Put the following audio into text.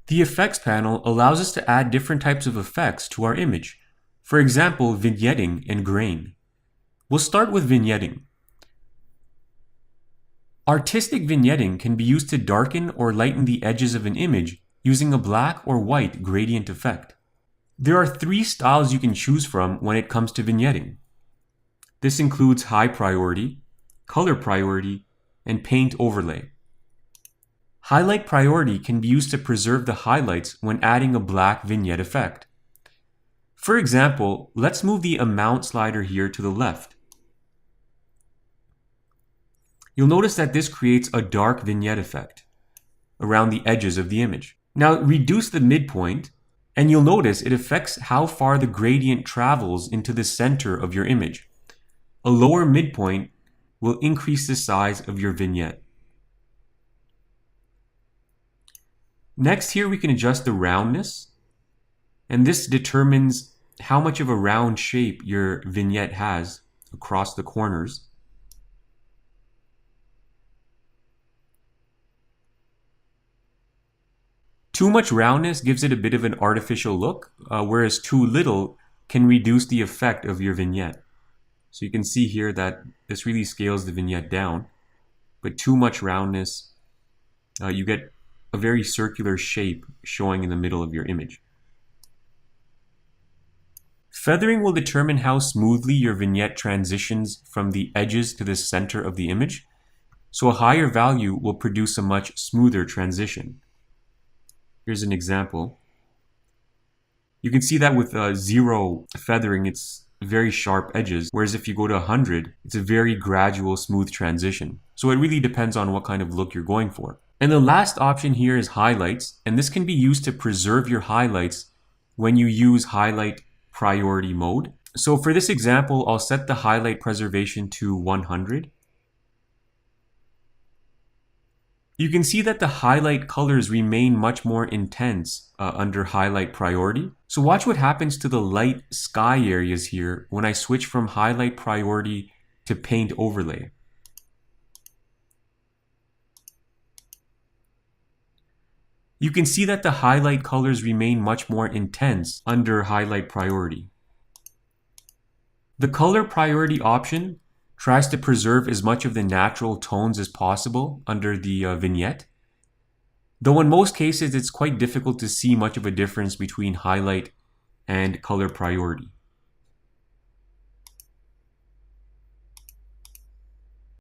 The Effects panel allows us to add different types of effects to our image. For example, vignetting and grain. We'll start with vignetting. Artistic vignetting can be used to darken or lighten the edges of an image using a black or white gradient effect. There are 3 styles you can choose from when it comes to vignetting. This includes high priority, color priority, and paint overlay. Highlight priority can be used to preserve the highlights when adding a black vignette effect. For example, let's move the amount slider here to the left. You'll notice that this creates a dark vignette effect around the edges of the image. Now reduce the midpoint, and you'll notice it affects how far the gradient travels into the center of your image. A lower midpoint will increase the size of your vignette. Next, here we can adjust the roundness, and this determines how much of a round shape your vignette has across the corners. Too much roundness gives it a bit of an artificial look, whereas too little can reduce the effect of your vignette. So you can see here that this really scales the vignette down, but too much roundness, you get a very circular shape showing in the middle of your image. Feathering will determine how smoothly your vignette transitions from the edges to the center of the image. So a higher value will produce a much smoother transition. Here's an example. You can see that with 0 feathering, it's very sharp edges, whereas if you go to 100, it's a very gradual, smooth transition. So it really depends on what kind of look you're going for. And the last option here is highlights, and this can be used to preserve your highlights when you use highlight priority mode. So for this example, I'll set the highlight preservation to 100. You can see that the highlight colors remain much more intense under highlight priority. So watch what happens to the light sky areas here when I switch from highlight priority to paint overlay. You can see that the highlight colors remain much more intense under highlight priority. The color priority option tries to preserve as much of the natural tones as possible under the vignette, though in most cases it's quite difficult to see much of a difference between highlight and color priority.